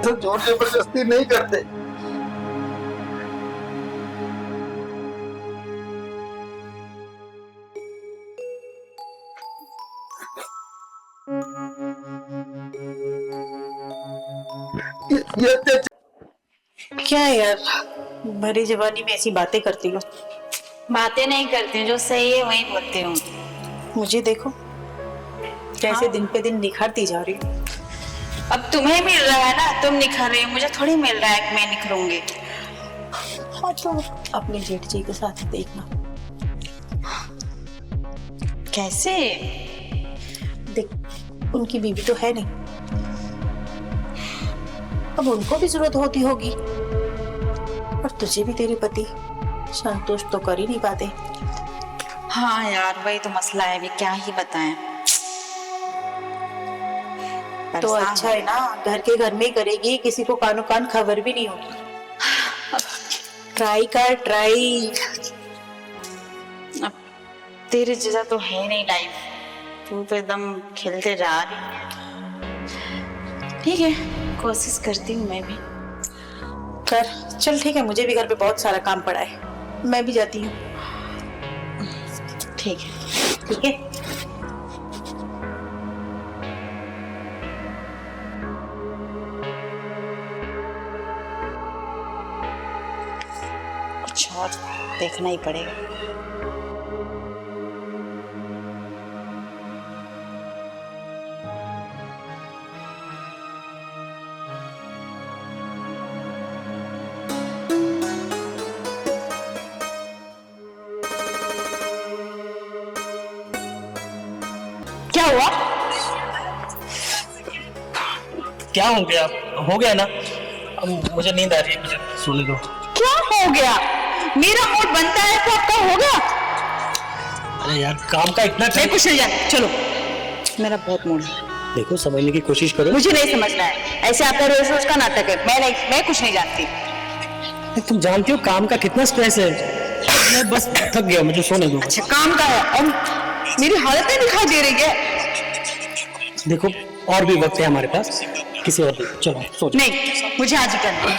तो जोर जबरदस्ती नहीं करते। ये क्या यार, भरी जवानी में ऐसी बातें करती हो। बातें नहीं करती हूँ, जो सही है वही बोलती हूँ। मुझे देखो कैसे हाँ। दिन पे दिन निखरती जा रही हूँ। अब तुम्हें मिल रहा है ना, तुम निखर रही हो, मुझे थोड़ी मिल रहा है कि मैं निखरूंगी। हाँ तो अपने जेठ जी के साथ देखना। कैसे? देख, उनकी बीवी तो है नहीं, अब उनको भी जरूरत होती होगी, और तुझे भी तेरे पति संतुष्ट तो कर ही नहीं पाते। हाँ यार, वही तो मसला है, भी क्या ही बताएं। तो अच्छा है ना, घर के घर में ही करेगी, किसी को कानो कान खबर भी नहीं होगी। ट्राई कर, ट्राई। अब तेरे जैसा तो है नहीं लाइफ, तू तो एकदम खिलते जा रही है। ठीक है, कोशिश करती हूँ मैं भी। कर चल, ठीक है, मुझे भी घर पे बहुत सारा काम पड़ा है, मैं भी जाती हूँ। ठीक है। ठीक है। कुछ और देखना ही पड़ेगा। क्या हुआ? क्या हो गया? हो गया ना, अब मुझे नींद आ रही है, मुझे सोने दो। क्या हो गया? मेरा मूड बनता है तो आपका हो गया? अरे यार, काम का इतना मैं कुछ नहीं जानती, चलो। मेरा बहुत मूड है। देखो, समझने की कोशिश करो। मुझे नहीं समझना है, ऐसे आपका रोज रोज का नाटक है। मैं कुछ नहीं जानती। तुम जानती हो काम का कितना स्ट्रेस है। मैं बस थक गया, मुझे सोने दो। अच्छा, काम का है और मेरी हालतें दिखाई दे रही है। देखो, और भी वक्त है हमारे पास, किसी और दिन चलो सो जाओ। नहीं, मुझे आज ही करना है।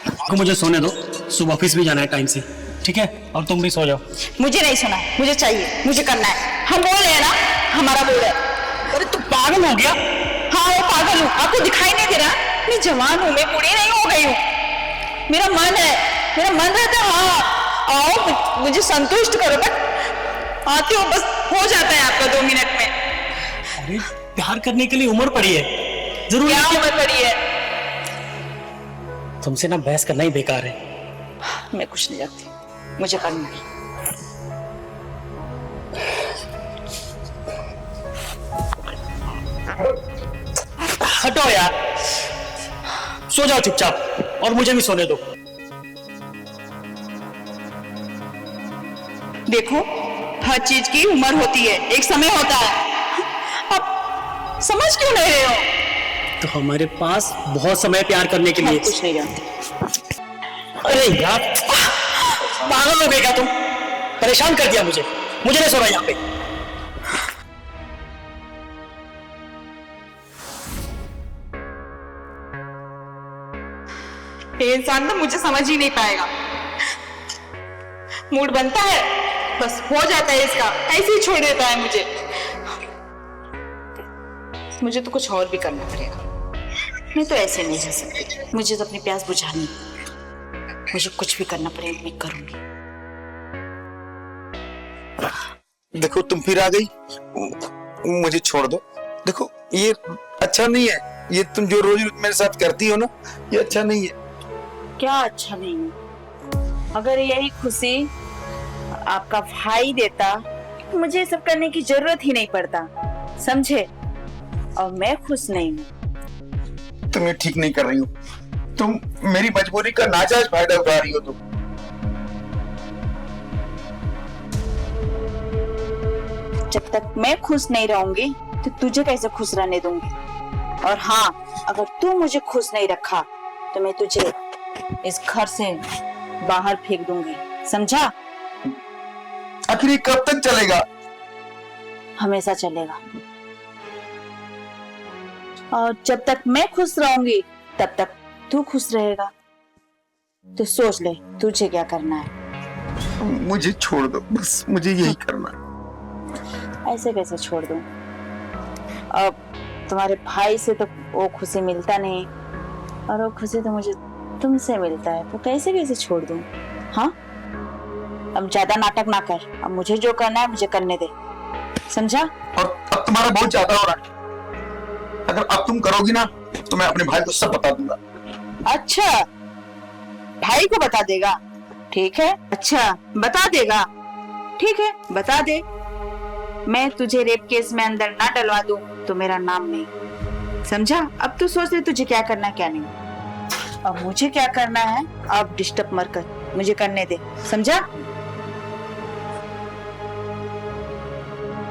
देखो, मुझे सोने दो, सुबह ऑफिस भी जाना है टाइम से, ठीक है? और तुम भी सो जाओ। मुझे नहीं सुना, मुझे चाहिए, मुझे करना है। हम बोल रहे हैं ना, हमारा बोल है। अरे तू पागल हो गया? हाँ, मैं पागल हूँ, आपको दिखाई नहीं दे रहा? मैं जवान हूँ, मैं बूढ़ी नहीं हो गई हूँ। मेरा मन है, मेरा मन रहता है। हाँ, आओ, मुझे संतुष्ट करो, बट आती हो, बस हो जाता है आपका 2 मिनट में। अरे प्यार करने के लिए उम्र पड़ी है, जरूर क्या उम्र पड़ी है? तुमसे ना बहस करना ही बेकार है। मैं कुछ नहीं जानती, मुझे करना है। हटो यार, सो जाओ चुपचाप, और मुझे भी सोने दो। देखो, हर चीज की उम्र होती है, एक समय होता है। अब समझ क्यों नहीं रहे हो? तो हमारे पास बहुत समय प्यार करने के लिए। कुछ नहीं जानते। अरे यार, पागल हो गए क्या तुम? परेशान कर दिया मुझे नहीं सोना यहाँ पे। ये इंसान तो मुझे समझ ही नहीं पाएगा। मूड बनता है, बस हो जाता है इसका, ऐसे ही छोड़ देता है मुझे। मुझे तो कुछ और भी करना पड़ेगा, मैं तो ऐसे नहीं जा सकती। मुझे तो अपनी प्यास बुझानी है। मुझे कुछ भी करना पड़ेगा, मैं करूंगी। देखो, तुम फिर आ गई, मुझे छोड़ दो। देखो, ये अच्छा नहीं है, ये तुम जो रोज मेरे साथ करती हो ना, ये अच्छा नहीं है। क्या अच्छा नहीं है? अगर यही खुशी आपका भाई देता, मुझे सब करने की जरूरत ही नहीं पड़ता, समझे? और मैं खुश नहीं हूँ। तुम ये ठीक नहीं कर रही हो, तुम मेरी मजबूरी का नाजायज फायदा उठा रही हो। तुम जब तक मैं खुश नहीं रहूंगी तो तुझे कैसे खुश रहने दूंगी? और हाँ, अगर तू मुझे खुश नहीं रखा तो मैं तुझे इस घर से बाहर फेंक दूंगी, समझा? आखिर ये कब तक चलेगा? हमेशा चलेगा। और जब तक मैं खुश रहूंगी तब तक तू खुश रहेगा। तो सोच ले तुझे क्या करना है। मुझे छोड़ दो, बस मुझे यही करना है। ऐसे कैसे छोड़ दूं? अब तुम्हारे भाई से तो वो खुशी मिलता नहीं, और वो खुशी तो मुझे तुमसे मिलता है, तो कैसे कैसे छोड़ दूं? हाँ, अब ज्यादा नाटक ना कर। अब मुझे जो करना है मुझे करने दे, समझा? और अब तुम्हारा बहुत ज्यादा हो रहा है। अगर अब तुम करोगी ना तो मैं अपने भाई को सब बता दूंगा। अच्छा, भाई को बता देगा? ठीक है, अच्छा बता देगा, ठीक है बता दे। मैं तुझे रेप केस में अंदर ना डलवा दूं तो मेरा नाम नहीं, समझा? अब तू सोच ले तुझे क्या करना क्या नहीं। अब मुझे क्या करना है, अब डिस्टर्ब मत कर, मुझे करने दे, समझा?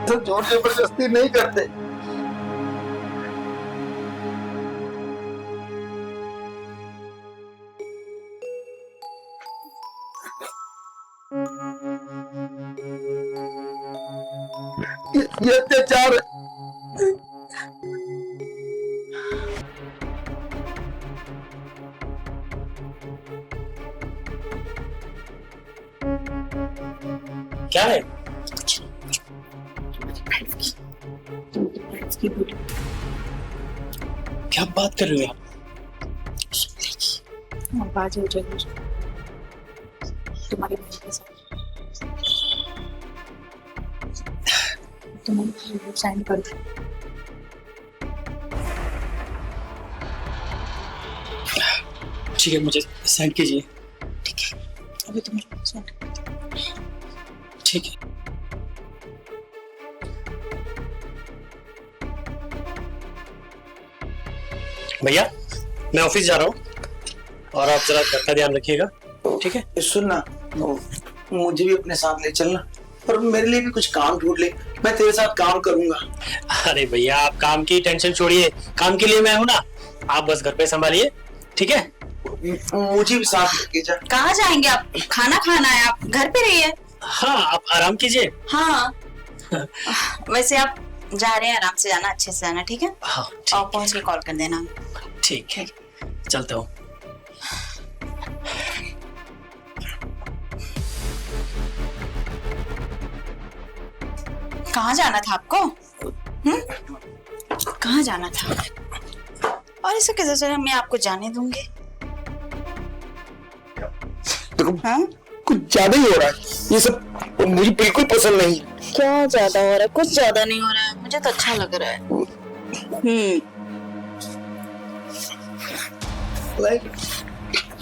तो जोर जबरदस्ती नहीं करते। ये अत्याचार है। क्या है? क्या बात कर रहे हो आप? बात हो जाएगी तुम्हारे भाई के साथ, तुम साइन कर दो। ठीक है, मुझे सेंड कीजिए। ठीक है, अभी तुम सेंड कर दो। ठीक है। भैया मैं ऑफिस जा रहा हूँ और आप जरा घर का ध्यान रखिएगा, ठीक है? सुन ना, मुझे भी अपने साथ ले चलना, और मेरे लिए भी कुछ काम ढूंढ ले, मैं तेरे साथ काम करूंगा। अरे भैया आप काम की टेंशन छोड़िए, काम के लिए मैं हूँ ना, आप बस घर पे संभालिए, ठीक है? मुझे भी साथ लेके जा। कहाँ जाएंगे आप? खाना खाना है, आप घर पे रहिए। हाँ आप आराम कीजिए। हाँ वैसे आप जा रहे हैं, आराम से जाना, अच्छे से जाना, ठीक है? हाँ और पहुंच के कॉल कर देना। ठीक है, चलता हूँ। कहाँ जाना था आपको? कहाँ जाना था? और इसे कैसे चला, मैं आपको जाने दूंगी? हाँ? कुछ ज्यादा ही हो रहा है ये सब, मुझे बिल्कुल पसंद नहीं। क्या ज्यादा हो रहा है? कुछ ज्यादा नहीं हो रहा है, मुझे तो अच्छा लग रहा है।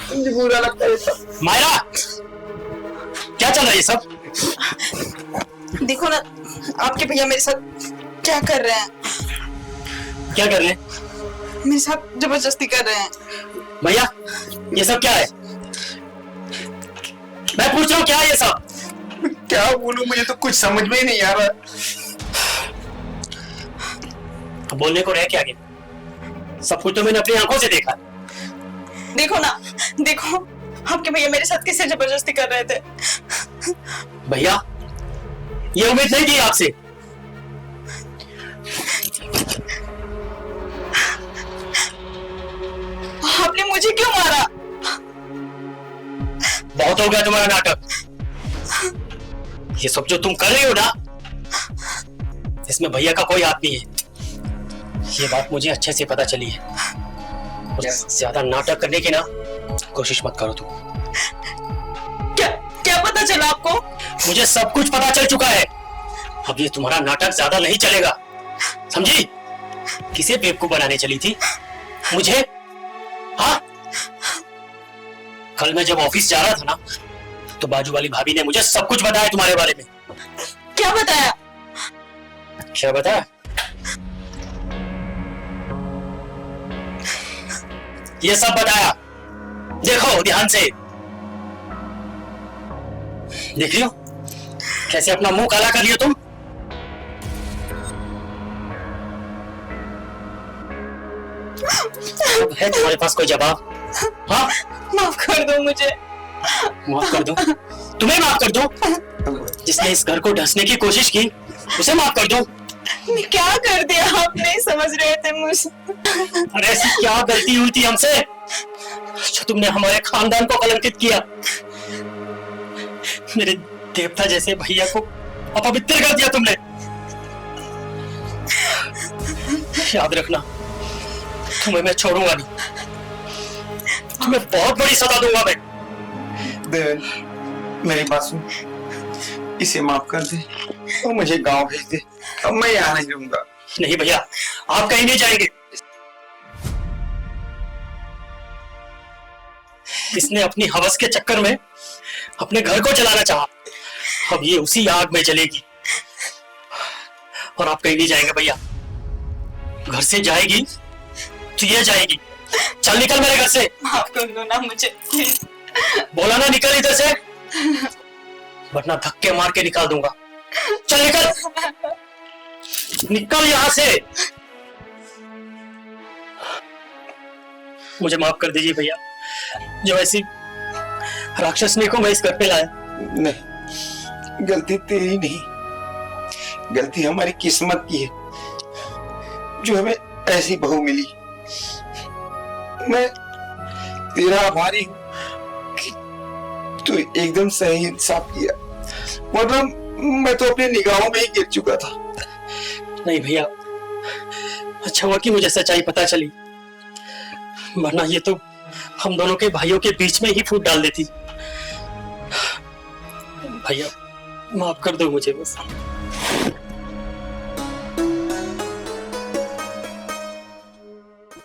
मुझे बुरा लगता है ये सब। मायरा क्या चल रहा है ये सब? देखो ना आपके भैया मेरे साथ क्या कर रहे हैं। क्या कर रहे हैं? मेरे साथ जबरदस्ती कर रहे हैं। भैया ये सब क्या है? मैं पूछ रहा हूँ क्या है ये सब? क्या बोलूं, मुझे तो कुछ समझ में ही नहीं आ रहा। बोलने को रह क्या गया? सब कुछ तो मैंने अपनी आंखों से देखा। देखो ना, देखो आपके भैया मेरे साथ कैसे जबरदस्ती कर रहे थे। भैया ये उम्मीद नहीं थी आपसे। आपने मुझे क्यों मारा? बहुत हो गया तुम्हारा नाटक। ये सब जो तुम कर रही हो ना, इसमें भैया का कोई हाथ नहीं है। ये बात मुझे अच्छे से पता चली है। और ज्यादा नाटक करने की ना कोशिश मत करो तुम। क्या क्या पता चला आपको? मुझे सब कुछ पता चल चुका है। अब ये तुम्हारा नाटक ज्यादा नहीं चलेगा, समझी? किसे बेवकूफ बनाने चली थी? मुझे? हाँ, कल मैं जब ऑफिस जा रहा था ना, तो बाजू वाली भाभी ने मुझे सब कुछ बताया तुम्हारे बारे में। क्या बताया? क्या बताया? ये सब बताया। देखो ध्यान से, देख लियो कैसे अपना मुंह काला कर लियो तुम। है तुम्हारे पास कोई जवाब? हाँ, माफ कर दो मुझे। माफ कर दो? तुम्हें माफ कर दो? जिसने इस घर को ढसने की कोशिश की उसे माफ कर दो? मैं क्या कर दिया, आप नहीं समझ रहे थे मुझे। अरे ऐसी क्या गलती हुई थी हमसे जो तुमने हमारे खानदान को कलंकित किया? मेरे देवता जैसे भैया को अपवित्र कर दिया तुमने। याद रखना, तुम्हें मैं छोड़ूंगा नहीं, तुम्हें बहुत बड़ी सजा दूंगा मैं। देवेन, मेरी बात सुन, इसे माफ कर दे और मुझे गांव भेज दे। अब मैं यहाँ नहीं रहूंगा। नहीं भैया, आप कहीं नहीं जाएंगे। इसने अपनी हवस के चक्कर में अपने घर को जलाना चाहा, अब ये उसी आग में जलेगी। और आप कहीं नहीं जाएंगे भैया। घर से जाएगी तो ये जाएगी। चल निकल मेरे घर से। माफ कर दो ना मुझे प्लीज। बोला ना निकल इधर से, वरना धक्के मार के निकाल दूंगा। चल निकल, निकल यहां से। मुझे माफ कर दीजिए भैया, जो ऐसी राक्षसनी को मैं इस घर पे लाया। नहीं, गलती तेरी नहीं, गलती हमारी किस्मत की है जो हमें ऐसी बहू मिली। मैं तेरा आभारी हूं कि तू एकदम सही इंसाफ किया, वरना मैं तो अपनी निगाहों में ही गिर चुका था। नहीं भैया, अच्छा हुआ कि मुझे सच्चाई पता चली, वरना ये तो हम दोनों के भाइयों के बीच में ही फूट डाल देती। भैया माफ कर दो मुझे बस।